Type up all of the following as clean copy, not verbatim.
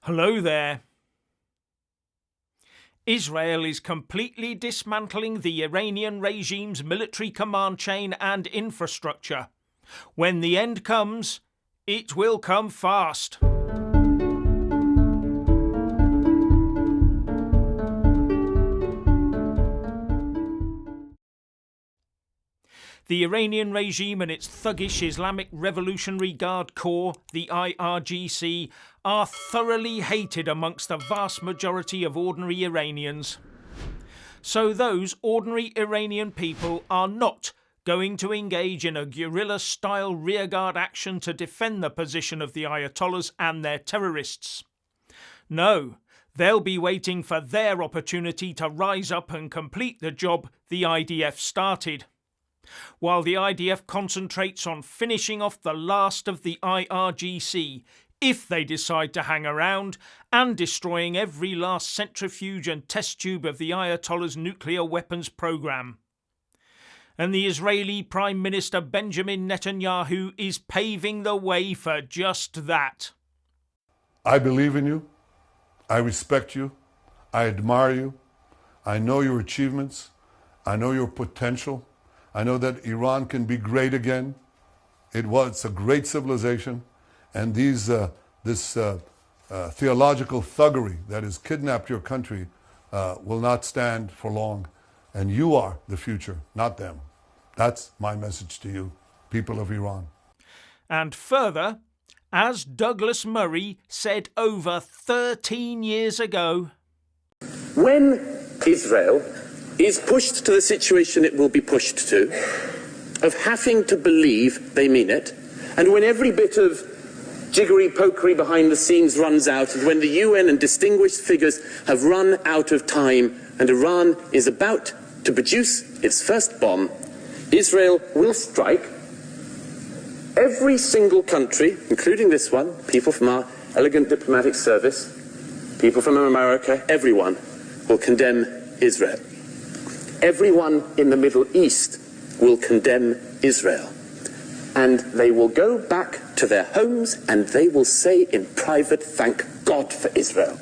Hello there. Israel is completely dismantling the Iranian regime's military command chain and infrastructure. When the end comes, it will come fast. The Iranian regime and its thuggish Islamic Revolutionary Guard Corps, the IRGC, are thoroughly hated amongst the vast majority of ordinary Iranians. So those ordinary Iranian people are not going to engage in a guerrilla-style rearguard action to defend the position of the Ayatollahs and their terrorists. No, they'll be waiting for their opportunity to rise up and complete the job the IDF started. While the IDF concentrates on finishing off the last of the IRGC, if they decide to hang around, and destroying every last centrifuge and test tube of the Ayatollah's nuclear weapons program. And the Israeli Prime Minister Benjamin Netanyahu is paving the way for just that. I believe in you. I respect you. I admire you. I know your achievements. I know your potential. I know that Iran can be great again. It's a great civilization. And this theological thuggery that has kidnapped your country will not stand for long. And you are the future, not them. That's my message to you, people of Iran. And further, as Douglas Murray said over 13 years ago, when Israel is pushed to the situation it will be pushed to, of having to believe they mean it, and when every bit of jiggery-pokery behind the scenes runs out, and when the UN and distinguished figures have run out of time, and Iran is about to produce its first bomb, Israel will strike. Every single country, including this one, people from our elegant diplomatic service, people from America, everyone will condemn Israel. Everyone in the Middle East will condemn Israel. And they will go back to their homes and they will say in private, thank God for Israel.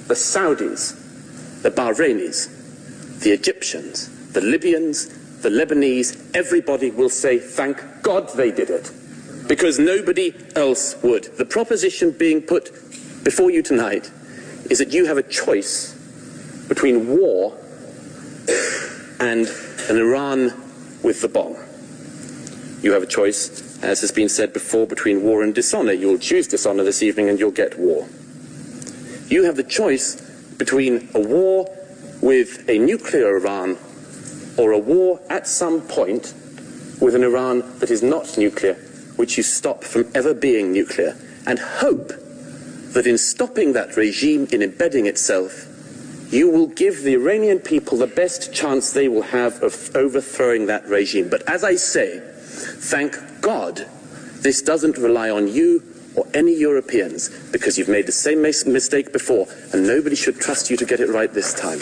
The Saudis, the Bahrainis, the Egyptians, the Libyans, the Lebanese, everybody will say thank God they did it. Because nobody else would. The proposition being put before you tonight is that you have a choice between war and an Iran with the bomb. You have a choice, as has been said before, between war and dishonor. You'll choose dishonor this evening and you'll get war. You have the choice between a war with a nuclear Iran or a war at some point with an Iran that is not nuclear, which you stop from ever being nuclear, and hope that in stopping that regime, in embedding itself, you will give the Iranian people the best chance they will have of overthrowing that regime. But as I say, thank God this doesn't rely on you or any Europeans, because you've made the same mistake before, and nobody should trust you to get it right this time.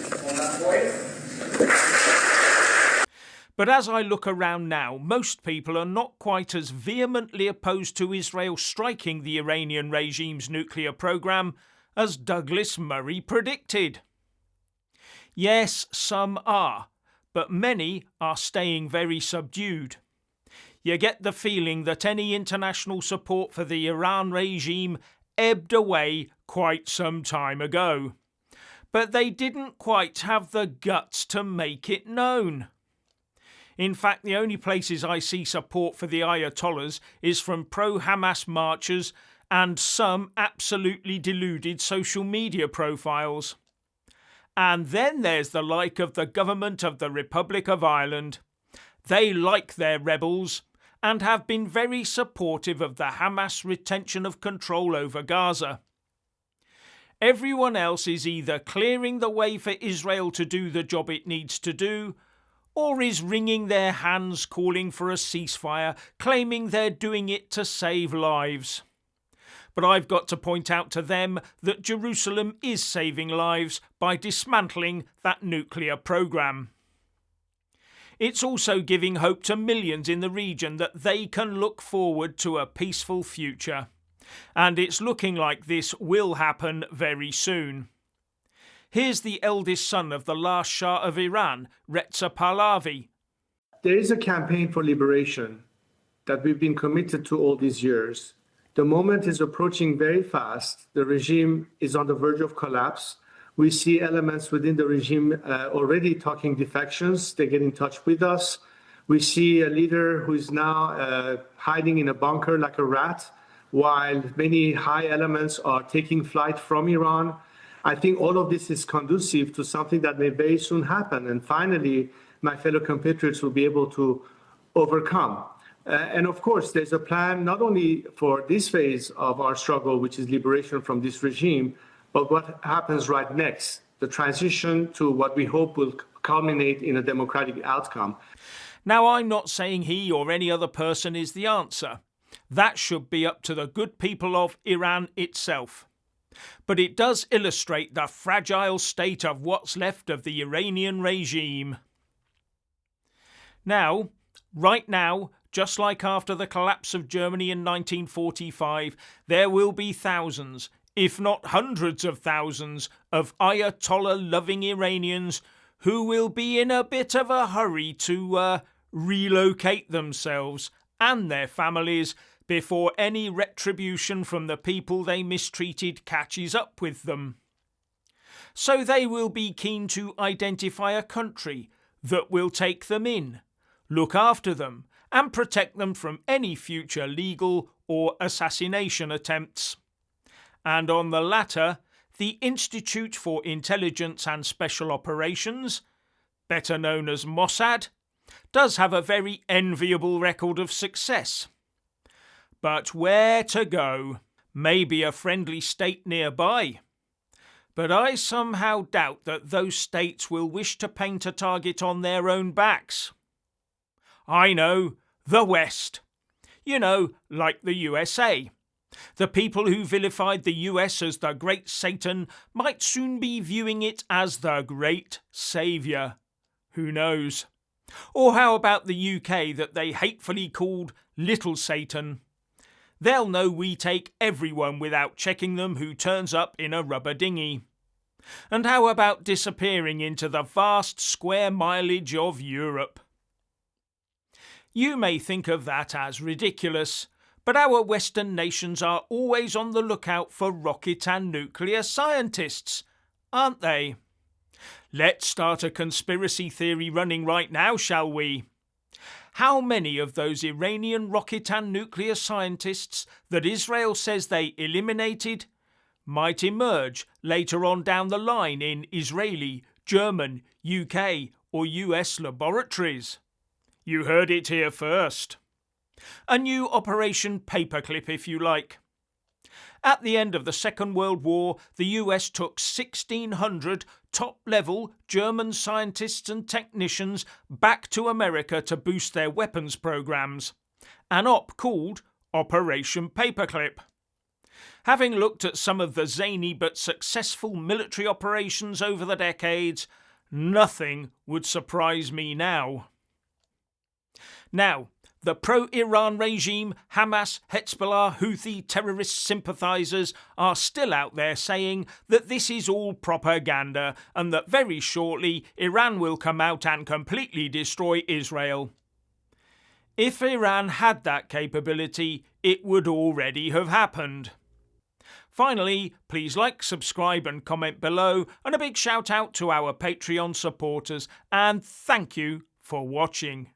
But as I look around now, most people are not quite as vehemently opposed to Israel striking the Iranian regime's nuclear program as Douglas Murray predicted. Yes, some are, but many are staying very subdued. You get the feeling that any international support for the Iran regime ebbed away quite some time ago. But they didn't quite have the guts to make it known. In fact, the only places I see support for the Ayatollahs is from pro-Hamas marchers and some absolutely deluded social media profiles. And then there's the like of the government of the Republic of Ireland. They like their rebels and have been very supportive of the Hamas retention of control over Gaza. Everyone else is either clearing the way for Israel to do the job it needs to do, or is wringing their hands calling for a ceasefire, claiming they're doing it to save lives. But I've got to point out to them that Jerusalem is saving lives by dismantling that nuclear program. It's also giving hope to millions in the region that they can look forward to a peaceful future. And it's looking like this will happen very soon. Here's the eldest son of the last Shah of Iran, Reza Pahlavi. There is a campaign for liberation that we've been committed to all these years. The moment is approaching very fast. The regime is on the verge of collapse. We see elements within the regime already talking defections. They get in touch with us. We see a leader who is now hiding in a bunker like a rat, while many high elements are taking flight from Iran. I think all of this is conducive to something that may very soon happen. And finally, my fellow compatriots will be able to overcome. And of course, there's a plan not only for this phase of our struggle, which is liberation from this regime, but what happens right next, the transition to what we hope will culminate in a democratic outcome. Now, I'm not saying he or any other person is the answer. That should be up to the good people of Iran itself. But it does illustrate the fragile state of what's left of the Iranian regime. Now, right now, just like after the collapse of Germany in 1945, there will be thousands, if not hundreds of thousands, of Ayatollah-loving Iranians who will be in a bit of a hurry to relocate themselves and their families before any retribution from the people they mistreated catches up with them. So they will be keen to identify a country that will take them in, look after them, and protect them from any future legal or assassination attempts. And on the latter, the Institute for Intelligence and Special Operations, better known as Mossad, does have a very enviable record of success. But where to go? Maybe a friendly state nearby. But I somehow doubt that those states will wish to paint a target on their own backs. I know, the West. You know, like the USA. The people who vilified the US as the Great Satan might soon be viewing it as the Great Saviour. Who knows? Or how about the UK that they hatefully called Little Satan? They'll know we take everyone without checking them who turns up in a rubber dinghy. And how about disappearing into the vast square mileage of Europe? You may think of that as ridiculous, but our Western nations are always on the lookout for rocket and nuclear scientists, aren't they? Let's start a conspiracy theory running right now, shall we? How many of those Iranian rocket and nuclear scientists that Israel says they eliminated might emerge later on down the line in Israeli, German, UK or US laboratories? You heard it here first. A new Operation Paperclip, if you like. At the end of the Second World War, the US took 1,600 top-level German scientists and technicians back to America to boost their weapons programs, an op called Operation Paperclip. Having looked at some of the zany but successful military operations over the decades, nothing would surprise me now. Now, the pro-Iran regime, Hamas, Hezbollah, Houthi terrorist sympathisers are still out there saying that this is all propaganda and that very shortly Iran will come out and completely destroy Israel. If Iran had that capability, it would already have happened. Finally, please like, subscribe and comment below, and a big shout out to our Patreon supporters, and thank you for watching.